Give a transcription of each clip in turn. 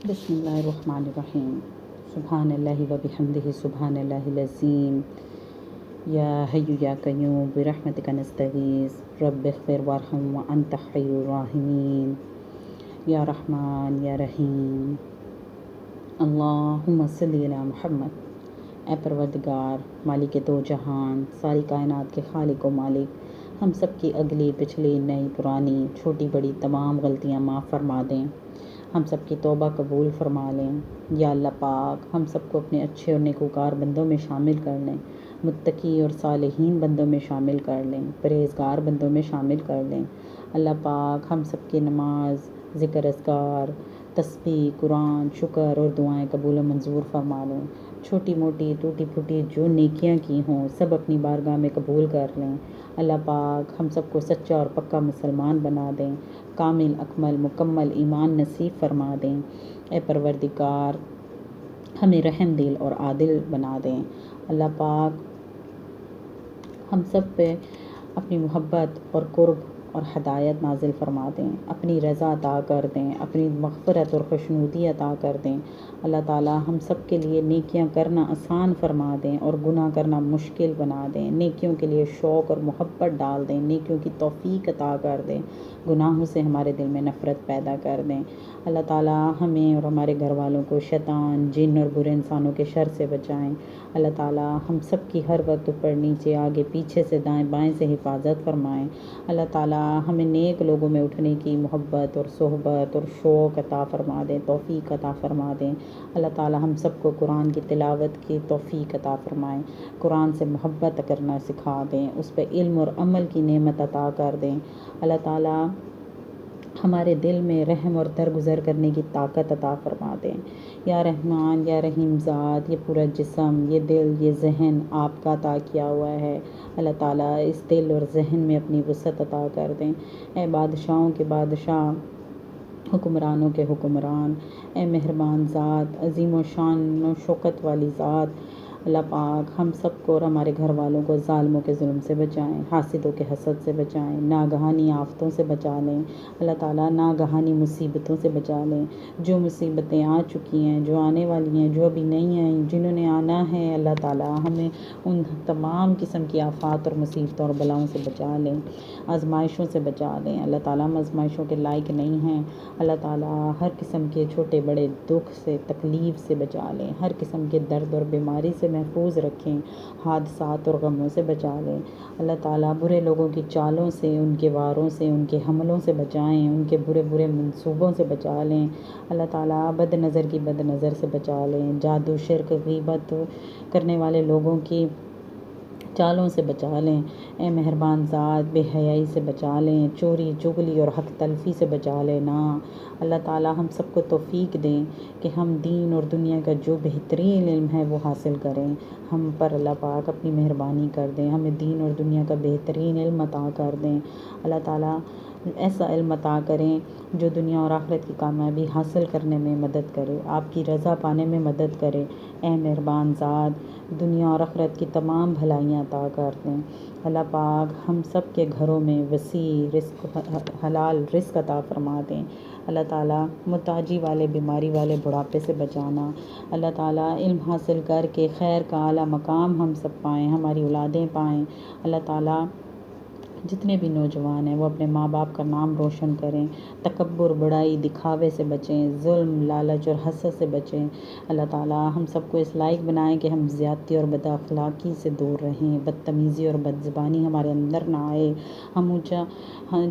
بسم اللہ الرحمن الرحیم سبحان اللہ و بحمدہ سبحان اللہ العظیم یا حی یا قیوم برحمتک نستغیث رب اغفر وارحم وانت خیر الراحمین یا رحمان یا رحیم اللہم صلی علی محمد۔ اے پروردگار، مالک دو جہان، ساری کائنات کے خالق و مالک، ہم سب کی اگلی پچھلی نئی پرانی چھوٹی بڑی تمام غلطیاں معاف فرما دیں، ہم سب کی توبہ قبول فرما لیں۔ یا اللہ پاک، ہم سب کو اپنے اچھے اور نیکوکار بندوں میں شامل کر لیں، متقی اور صالحین بندوں میں شامل کر لیں، پرہیزگار بندوں میں شامل کر لیں۔ اللہ پاک ہم سب کی نماز، ذکر اذکار، تسبیح، قرآن، شکر اور دعائیں قبول و منظور فرما لیں۔ چھوٹی موٹی ٹوٹی پھوٹی جو نیکیاں کی ہوں سب اپنی بارگاہ میں قبول کر لیں۔ اللہ پاک ہم سب کو سچا اور پکا مسلمان بنا دیں، کامل اکمل مکمل ایمان نصیب فرما دیں۔ اے پروردگار، ہمیں رحم دل اور عادل بنا دیں۔ اللہ پاک ہم سب پہ اپنی محبت اور قرب اور ہدایت نازل فرما دیں، اپنی رضا عطا کر دیں، اپنی مغفرت اور خوشنودی عطا کر دیں۔ اللہ تعالی ہم سب کے لیے نیکیاں کرنا آسان فرما دیں اور گناہ کرنا مشکل بنا دیں۔ نیکیوں کے لیے شوق اور محبت ڈال دیں، نیکیوں کی توفیق عطا کر دیں، گناہوں سے ہمارے دل میں نفرت پیدا کر دیں۔ اللہ تعالی ہمیں اور ہمارے گھر والوں کو شیطان، جن اور برے انسانوں کے شر سے بچائیں۔ اللہ تعالی ہم سب کی ہر وقت اوپر نیچے آگے پیچھے سے دائیں بائیں سے حفاظت فرمائیں۔ اللہ تعالی ہمیں نیک لوگوں میں اٹھنے کی محبت اور صحبت اور شوق عطا فرما دیں، توفیق عطا فرما دیں۔ اللہ تعالی ہم سب کو قرآن کی تلاوت کی توفیق عطا فرمائیں، قرآن سے محبت کرنا سکھا دیں، اس پہ علم اور عمل کی نعمت عطا کر دیں۔ اللہ تعالی ہمارے دل میں رحم اور درگزر کرنے کی طاقت عطا فرما دیں۔ یا رحمان یا رحیم ذات، یہ پورا جسم، یہ دل، یہ ذہن آپ کا عطا کیا ہوا ہے۔ اللہ تعالیٰ اس دل اور ذہن میں اپنی وسعت عطا کر دیں۔ اے بادشاہوں کے بادشاہ، حکمرانوں کے حکمران، اے مہربان ذات، عظیم و شان و شوکت والی ذات، اللہ پاک ہم سب کو اور ہمارے گھر والوں کو ظالموں کے ظلم سے بچائیں، حاسدوں کے حسد سے بچائیں، ناگہانی آفتوں سے بچا لیں۔ اللہ تعالیٰ ناگہانی مصیبتوں سے بچا لیں۔ جو مصیبتیں آ چکی ہیں، جو آنے والی ہیں، جو ابھی نہیں آئیں، جنہوں نے آنا ہے، اللہ تعالیٰ ہمیں ان تمام قسم کی آفات اور مصیبتوں اور بلاؤں سے بچا لیں، آزمائشوں سے بچا لیں۔ اللہ تعالیٰ ہم آزمائشوں کے لائق نہیں ہیں۔ اللہ تعالیٰ ہر قسم کے چھوٹے بڑے دکھ سے، تکلیف سے بچا لیں، ہر قسم کے درد اور بیماری سے محفوظ رکھیں، حادثات اور غموں سے بچا لیں۔ اللہ تعالیٰ برے لوگوں کی چالوں سے، ان کے واروں سے، ان کے حملوں سے بچائیں، ان کے برے برے منصوبوں سے بچا لیں۔ اللہ تعالیٰ بد نظر کی بد نظر سے بچا لیں، جادو، شرک، غیبت کرنے والے لوگوں کی چالوں سے بچا لیں۔ اے مہربان ذات، بے حیائی سے بچا لیں، چوری، چغلی اور حق تلفی سے بچا لینا۔ اللہ تعالیٰ ہم سب کو توفیق دیں کہ ہم دین اور دنیا کا جو بہترین علم ہے وہ حاصل کریں۔ ہم پر اللہ پاک اپنی مہربانی کر دیں، ہمیں دین اور دنیا کا بہترین علم عطا کر دیں۔ اللہ تعالیٰ ایسا علم عطا کریں جو دنیا اور آخرت کی کامیابی حاصل کرنے میں مدد کرے، آپ کی رضا پانے میں مدد کرے۔ اے مہربان ذات، دنیا اور آخرت کی تمام بھلائیاں عطا کر دیں۔ اللہ پاک ہم سب کے گھروں میں وسیع رزق، حلال رزق عطا فرما دیں۔ اللہ تعالیٰ محتاجی والے، بیماری والے بڑھاپے سے بچانا۔ اللہ تعالیٰ علم حاصل کر کے خیر کا اعلیٰ مقام ہم سب پائیں، ہماری اولادیں پائیں۔ اللہ تعالیٰ جتنے بھی نوجوان ہیں وہ اپنے ماں باپ کا نام روشن کریں، تکبر، بڑائی، دکھاوے سے بچیں، ظلم، لالچ اور حسد سے بچیں۔ اللہ تعالیٰ ہم سب کو اس لائق بنائیں کہ ہم زیادتی اور بد اخلاقی سے دور رہیں، بدتمیزی اور بد زبانی ہمارے اندر نہ آئے۔ ہم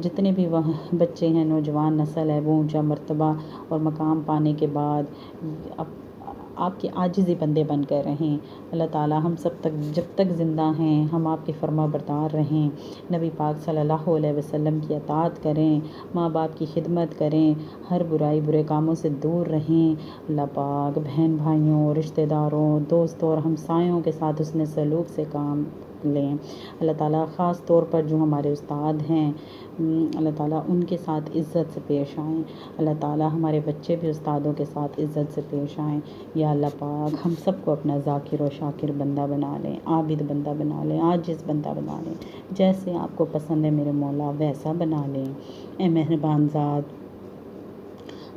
جتنے بھی بچے ہیں، نوجوان نسل ہے، وہ اونچا مرتبہ اور مقام پانے کے بعد آپ کے عاجزی بندے بن کر رہیں۔ اللہ تعالیٰ ہم سب تک جب تک زندہ ہیں ہم آپ کے فرما بردار رہیں، نبی پاک صلی اللہ علیہ وسلم کی اطاعت کریں، ماں باپ کی خدمت کریں، ہر برائی برے کاموں سے دور رہیں۔ اللہ پاک بہن بھائیوں، رشتہ داروں، دوستوں اور ہمسایوں کے ساتھ حسن سلوک سے کام لیں۔ اللہ تعالیٰ خاص طور پر جو ہمارے استاد ہیں، اللہ تعالیٰ ان کے ساتھ عزت سے پیش آئیں۔ اللہ تعالیٰ ہمارے بچے بھی استادوں کے ساتھ عزت سے پیش آئیں۔ یا اللہ پاک ہم سب کو اپنا ذاکر و شاکر بندہ بنا لیں، عابد بندہ بنا لیں، عاجز بندہ بنا لیں، جیسے آپ کو پسند ہے میرے مولا ویسا بنا لیں۔ اے مہربان ذات،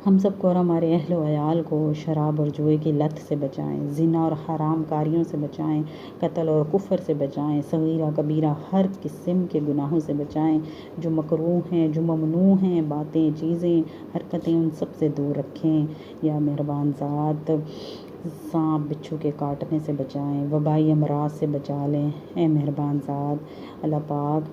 ہم سب کو اور ہمارے اہل و عیال کو شراب اور جوئے کی لت سے بچائیں، زنا اور حرام کاریوں سے بچائیں، قتل اور کفر سے بچائیں، صغیرہ کبیرہ ہر قسم کے گناہوں سے بچائیں، جو مکروہ ہیں، جو ممنوع ہیں، باتیں، چیزیں، حرکتیں، ان سب سے دور رکھیں۔ یا مہربان ذات، سانپ بچھو کے کاٹنے سے بچائیں، وبائی امراض سے بچا لیں۔ اے مہربان ذات، اللہ پاک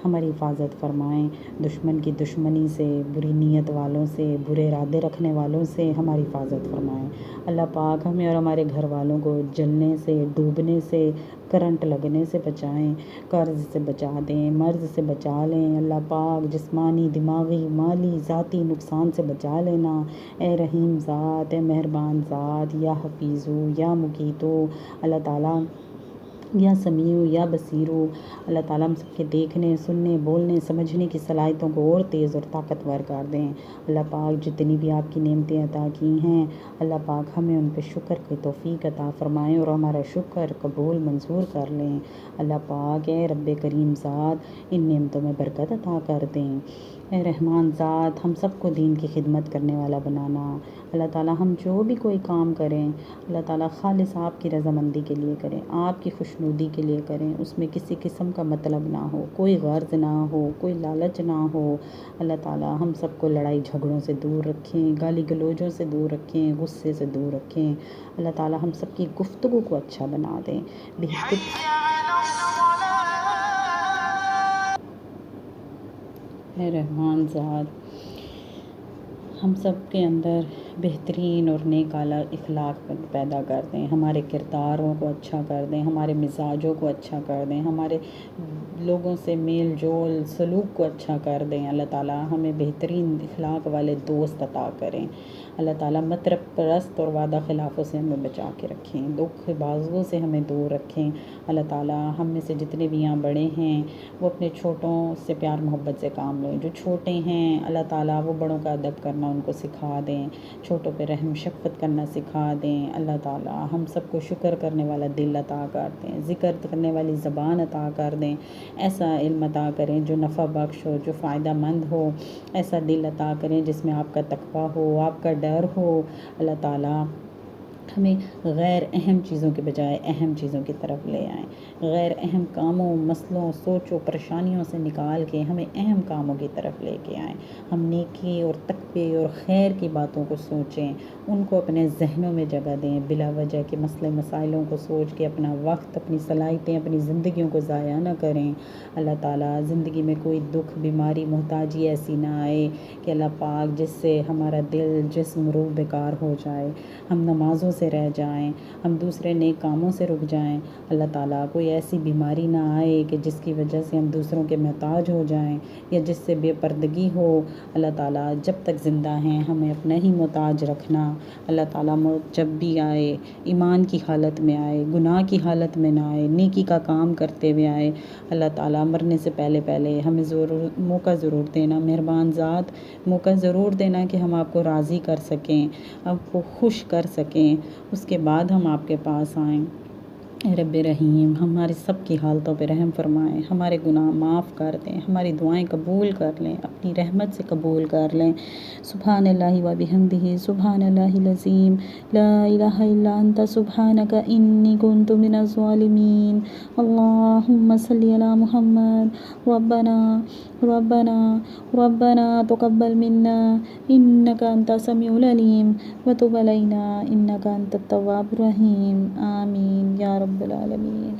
ہماری حفاظت فرمائیں، دشمن کی دشمنی سے، بری نیت والوں سے، برے ارادے رکھنے والوں سے ہماری حفاظت فرمائیں۔ اللہ پاک ہمیں اور ہمارے گھر والوں کو جلنے سے، ڈوبنے سے، کرنٹ لگنے سے بچائیں، قرض سے بچا دیں، مرض سے بچا لیں۔ اللہ پاک جسمانی، دماغی، مالی، ذاتی نقصان سے بچا لینا۔ اے رحیم ذات، اے مہربان ذات، یا حفیظو، یا مقیتو، اللہ تعالیٰ یا سمیع یا بصیرو، اللہ تعالیٰ ہم سب کے دیکھنے، سننے، بولنے، سمجھنے کی صلاحیتوں کو اور تیز اور طاقتور کر دیں۔ اللہ پاک جتنی بھی آپ کی نعمتیں عطا کی ہیں، اللہ پاک ہمیں ان پہ شکر کی توفیق عطا فرمائیں اور ہمارا شکر قبول منظور کر لیں۔ اللہ پاک اے رب کریم ذات، ان نعمتوں میں برکت عطا کر دیں۔ اے رحمان ذات، ہم سب کو دین کی خدمت کرنے والا بنانا۔ اللہ تعالیٰ ہم جو بھی کوئی کام کریں، اللہ تعالیٰ خالص آپ کی رضامندی کے لیے کریں، آپ کی خوشنودی کے لیے کریں، اس میں کسی قسم کا مطلب نہ ہو، کوئی غرض نہ ہو، کوئی لالچ نہ ہو۔ اللہ تعالیٰ ہم سب کو لڑائی جھگڑوں سے دور رکھیں، گالی گلوجوں سے دور رکھیں، غصے سے دور رکھیں۔ اللہ تعالیٰ ہم سب کی گفتگو کو اچھا بنا دیں، اے رحمان ذات، ہم سب کے اندر بہترین اور نیک اعلیٰ اخلاق پیدا کر دیں، ہمارے کرداروں کو اچھا کر دیں، ہمارے مزاجوں کو اچھا کر دیں، ہمارے لوگوں سے میل جول سلوک کو اچھا کر دیں۔ اللہ تعالیٰ ہمیں بہترین اخلاق والے دوست عطا کریں۔ اللہ تعالیٰ مطرب پرست اور وعدہ خلافوں سے ہمیں بچا کے رکھیں، دکھ بازوں سے ہمیں دور رکھیں۔ اللہ تعالیٰ ہم میں سے جتنے بھی یہاں بڑے ہیں وہ اپنے چھوٹوں سے پیار محبت سے کام لیں، جو چھوٹے ہیں اللہ تعالیٰ وہ بڑوں کا ادب کرنا ان کو سکھا دیں، چھوٹوں پہ رحم شفقت کرنا سکھا دیں۔ اللہ تعالیٰ ہم سب کو شکر کرنے والا دل عطا کر دیں، ذکر کرنے والی زبان عطا کر دیں، ایسا علم عطا کریں جو نفع بخش ہو، جو فائدہ مند ہو، ایسا دل عطا کریں جس میں آپ کا تقویٰ ہو، آپ کا ڈر ہو۔ اللہ تعالیٰ ہمیں غیر اہم چیزوں کے بجائے اہم چیزوں کی طرف لے آئیں، غیر اہم کاموں، مسئلوں، سوچوں، پریشانیوں سے نکال کے ہمیں اہم کاموں کی طرف لے کے آئیں۔ ہم نیکی اور تقوی اور خیر کی باتوں کو سوچیں، ان کو اپنے ذہنوں میں جگہ دیں، بلا وجہ کے مسئلے مسائلوں کو سوچ کے اپنا وقت، اپنی صلاحیتیں، اپنی زندگیوں کو ضائع نہ کریں۔ اللہ تعالیٰ زندگی میں کوئی دکھ، بیماری، محتاجی ایسی نہ آئے کہ اللہ پاک جس سے ہمارا دل، جسم، روح بیکار ہو جائے، ہم نمازوں سے رہ جائیں، ہم دوسرے نیک کاموں سے رک جائیں۔ اللہ تعالیٰ کوئی ایسی بیماری نہ آئے کہ جس کی وجہ سے ہم دوسروں کے محتاج ہو جائیں یا جس سے بے پردگی ہو۔ اللہ تعالیٰ جب تک زندہ ہیں ہمیں اپنا ہی محتاج رکھنا۔ اللہ تعالیٰ موت جب بھی آئے، ایمان کی حالت میں آئے، گناہ کی حالت میں نہ آئے، نیکی کا کام کرتے ہوئے آئے۔ اللہ تعالیٰ مرنے سے پہلے ہمیں موقع ضرور دینا، مہربان ذات موقع ضرور دینا کہ ہم آپ کو راضی کر سکیں، آپ کو خوش کر سکیں، اس کے بعد ہم آپ کے پاس آئیں۔ اے رب رحیم، ہماری سب کی حالتوں پہ رحم فرمائیں، ہمارے گناہ معاف کر دیں، ہماری دعائیں قبول کر لیں، اپنی رحمت سے قبول کر لیں۔ سبحان اللہ و بحمدہ، سبحان اللہ العظیم، لا الہ الا انت سبحانک انی کنت من الظالمین۔ اللہم صلی علی محمد۔ ربنا تقبل منا انک انت السمیع العلیم وتب علینا انک انت التواب الرحیم۔ آمین یا رب العالمین۔